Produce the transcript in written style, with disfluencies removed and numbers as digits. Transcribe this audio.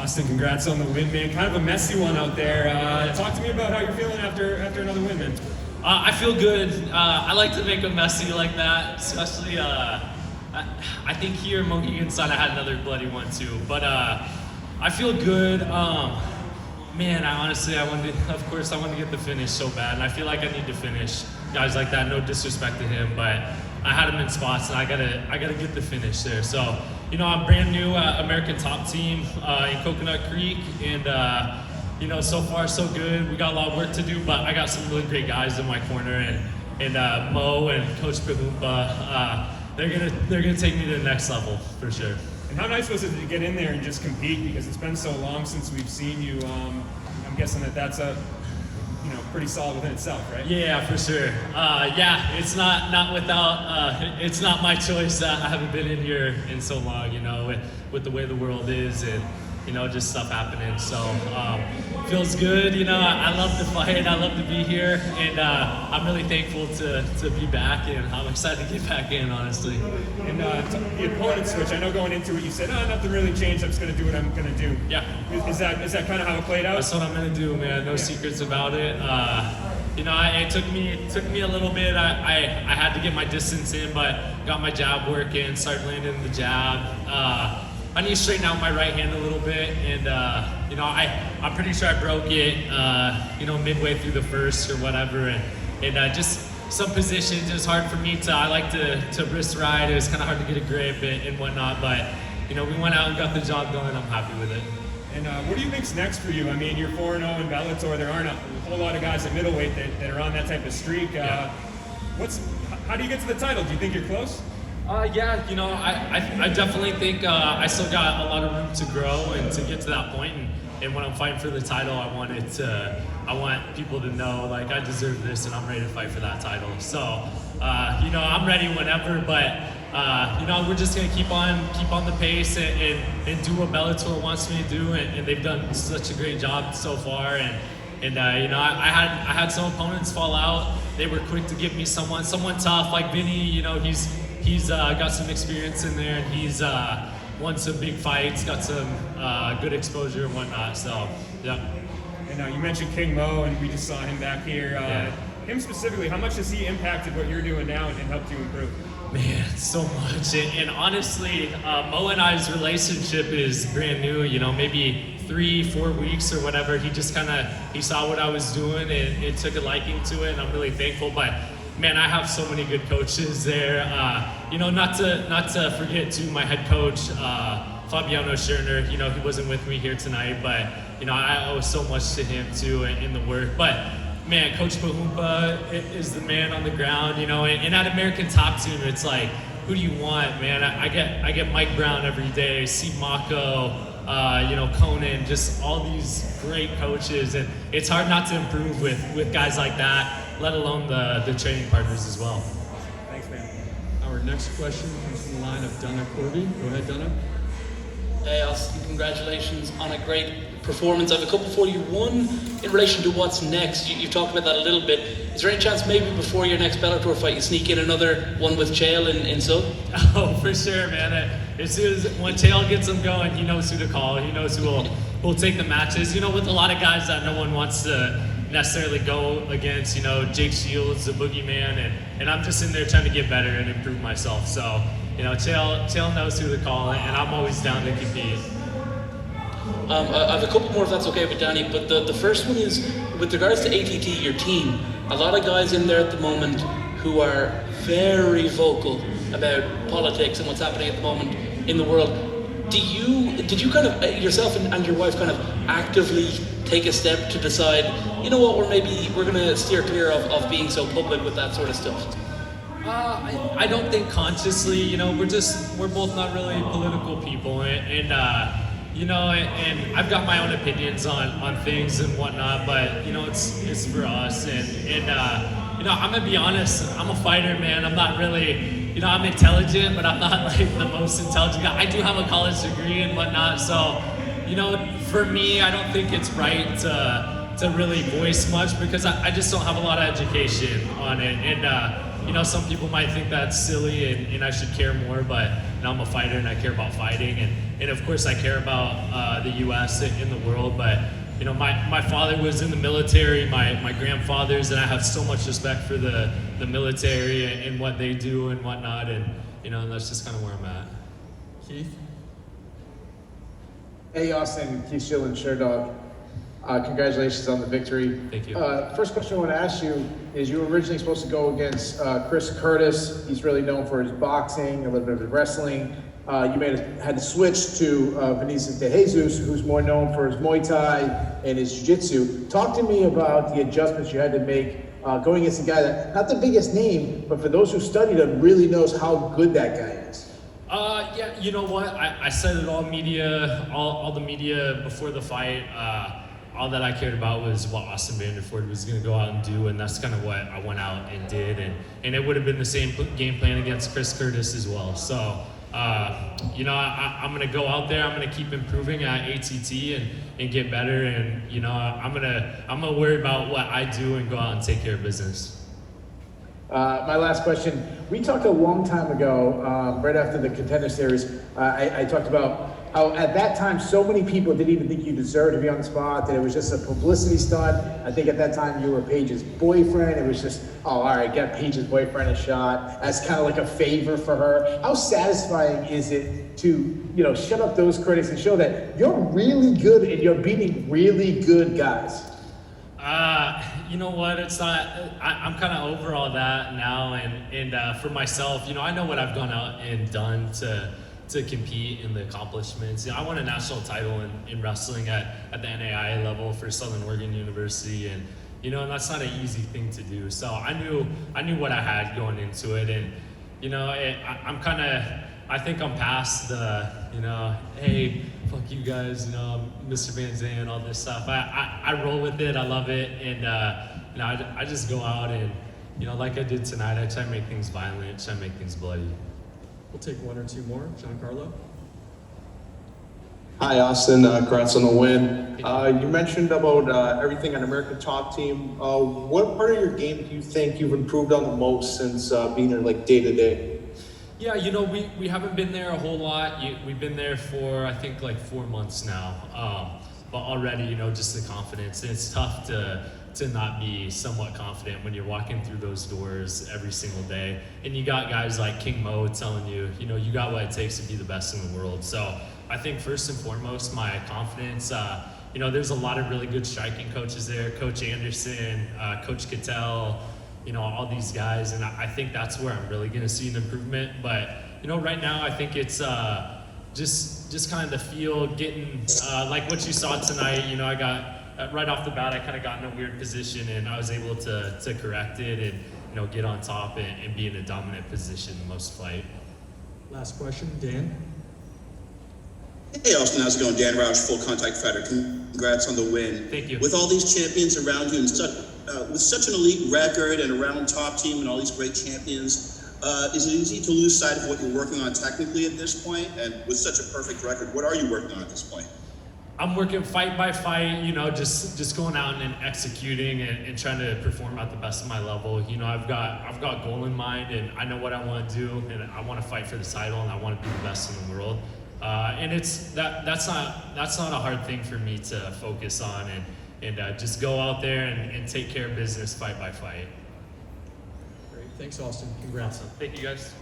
Austin, congrats on the win, man. Kind of a messy one out there. Talk to me about how you're feeling after another win, man. I feel good. I like to make them messy like that, especially. I think here Mohegan Sun I had another bloody one too, but I feel good. Man, I wanted to get the finish so bad, and I feel like I need to finish. Guys like that, no disrespect to him, but I had him in spots, and I gotta get the finish there. So, I'm brand new American top team in Coconut Creek, and so far so good. We got a lot of work to do, but I got some really great guys in my corner, and Mo and Coach Pahumpa, they're gonna take me to the next level for sure. And how nice was it to get in there and just compete, because it's been so long since we've seen you. I'm guessing that's a pretty solid within itself, right? Yeah, for sure. It's not without. It's not my choice that I haven't been in here in so long. With the way the world is, and just stuff happening. So feels good. I love to fight. I love to be here, and I'm really thankful to be back, and I'm excited to get back in, honestly. And the opponent switch. I know going into it, you said, nothing really changed. I'm just going to do what I'm going to do. Yeah. Is that kind of how it played out? That's what I'm going to do, man. No secrets about it. It took me a little bit. I had to get my distance in, but got my jab working, started landing the jab. I need to straighten out my right hand a little bit, and I'm pretty sure I broke it, midway through the first or whatever, and just some positions. It was hard for me I like to wrist ride. It was kind of hard to get a grip and whatnot, but we went out and got the job done. I'm happy with it. And what do you think's next for you? I mean, you're 4-0 in Bellator. There aren't a whole lot of guys at middleweight that are on that type of streak. How do you get to the title? Do you think you're close? I definitely think I still got a lot of room to grow and to get to that point. And when I'm fighting for the title, I want people to know, like, I deserve this and I'm ready to fight for that title. So, I'm ready whenever, but, we're just going to keep on the pace and do what Bellator wants me to do. And they've done such a great job so far. And I had some opponents fall out. They were quick to give me someone tough like Vinny. He's got some experience in there, and he's won some big fights, got some good exposure and whatnot. So, yeah. And you mentioned King Mo, and we just saw him back here. Him specifically, how much has he impacted what you're doing now and helped you improve? Man, so much. And honestly, Mo and I's relationship is brand new. Maybe 3-4 weeks or whatever. He just he saw what I was doing and it took a liking to it, and I'm really thankful. But man, I have so many good coaches there. Not to forget too, my head coach, Fabiano Scherner. He wasn't with me here tonight, but I owe so much to him too in the work. But man, Coach Pahumpa is the man on the ground. And at American Top Team, it's like, who do you want, man? I get Mike Brown every day, Steve Mako, Conn, just all these great coaches, and it's hard not to improve with guys like that, let alone the training partners as well. Thanks, man. Our next question comes from the line of Donna Corby. Go ahead, Donna. Hey, Austin, congratulations on a great performance. I have a couple for you. One, in relation to what's next, you've talked about that a little bit. Is there any chance maybe before your next Bellator fight you sneak in another one with Chael in Sub? Oh, for sure, man. As soon as when Chael gets him going, he knows who to call. He knows who will take the matches. With a lot of guys that no one wants to necessarily go against, Jake Shields, the boogeyman, and I'm just in there trying to get better and improve myself. So, Chael knows who to call, and I'm always down to compete. I have a couple more if that's okay with Danny, but the first one is, with regards to ATT, your team, a lot of guys in there at the moment who are very vocal about politics and what's happening at the moment in the world. Did you kind of, yourself and your wife kind of actively take a step to decide, we're going to steer clear of being so public with that sort of stuff? I don't think consciously, we're both not really political people, and I've got my own opinions on things and whatnot, but it's for us, and I'm gonna be honest, I'm a fighter, man. I'm not really, I'm intelligent, but I'm not like the most intelligent guy. I do have a college degree and whatnot, so for me, I don't think it's right to really voice much, because I just don't have a lot of education on it, and some people might think that's silly and I should care more, but I'm a fighter and I care about fighting, and of course I care about the U.S. and the world, but you know, my father was in the military, my grandfathers, and I have so much respect for the military and what they do and whatnot, and you know, that's just kind of where I'm at. Keith? Hey, Austin, Keith Schilling, Sherdog. Congratulations on the victory. Thank you. First question I want to ask you is, you were originally supposed to go against Chris Curtis. He's really known for his boxing, a little bit of his wrestling. You had to switch to Vinicius de Jesus, who's more known for his Muay Thai and his Jiu-Jitsu. Talk to me about the adjustments you had to make going against a guy that, not the biggest name, but for those who studied him, really knows how good that guy is. Yeah, you know what? I said it all the media before the fight. All that I cared about was what Austin Vanderford was going to go out and do, and that's kind of what I went out and did. And it would have been the same game plan against Chris Curtis as well. So, you know, I'm going to go out there. I'm going to keep improving at ATT and get better. And you know, I'm gonna worry about what I do and go out and take care of business. My last question. We talked a long time ago, right after the Contender Series, I talked about how at that time so many people didn't even think you deserved to be on the spot, that it was just a publicity stunt. I think at that time you were Paige's boyfriend. It was just, oh, all right, get Paige's boyfriend a shot as kind of like a favor for her. How satisfying is it to, you know, shut up those critics and show that you're really good and you're beating really good guys? You know what? It's not. I'm kind of over all that now, and for myself, you know, I know what I've gone out and done to compete in the accomplishments. You know, I won a national title in wrestling at the NAIA level for Southern Oregon University, and you know, and that's not an easy thing to do. So I knew what I had going into it, and you know, I think I'm past the, you know, hey, fuck you guys, you know, Mr. Van Zandt, all this stuff. I roll with it, I love it, and you know, I just go out and, you know, like I did tonight, I try to make things violent, try to make things bloody. We'll take one or two more. Giancarlo? Hi, Austin. Congrats on the win. You mentioned about everything on American Top Team. What part of your game do you think you've improved on the most since being there, like, day to day? Yeah, you know, we haven't been there a whole lot. We've been there for, I think, like 4 months now. But already, you know, just the confidence. And it's tough to not be somewhat confident when you're walking through those doors every single day. And you got guys like King Mo telling you, you know, you got what it takes to be the best in the world. So I think first and foremost, my confidence, you know, there's a lot of really good striking coaches there. Coach Anderson, Coach Cattell, you know, all these guys, and I think that's where I'm really going to see an improvement. But you know, right now I think it's just kind of the feel, getting like what you saw tonight. You know, I got right off the bat, I kind of got in a weird position, and I was able to correct it and, you know, get on top and be in a dominant position most fight. Last question, Dan? Hey Austin, how's it going? Dan Roush, full contact fighter. Congrats on the win. Thank you. With all these champions around you and with such an elite record and around top team and all these great champions, is it easy to lose sight of what you're working on technically at this point? And with such a perfect record, what are you working on at this point? I'm working fight by fight, you know, just going out and executing and trying to perform at the best of my level. You know, I've got goal in mind, and I know what I want to do, and I want to fight for the title, and I want to be the best in the world. And that's not a hard thing for me to focus on, and just go out there and take care of business fight by fight. Great. Thanks, Austin. Congrats. Awesome. Thank you, guys.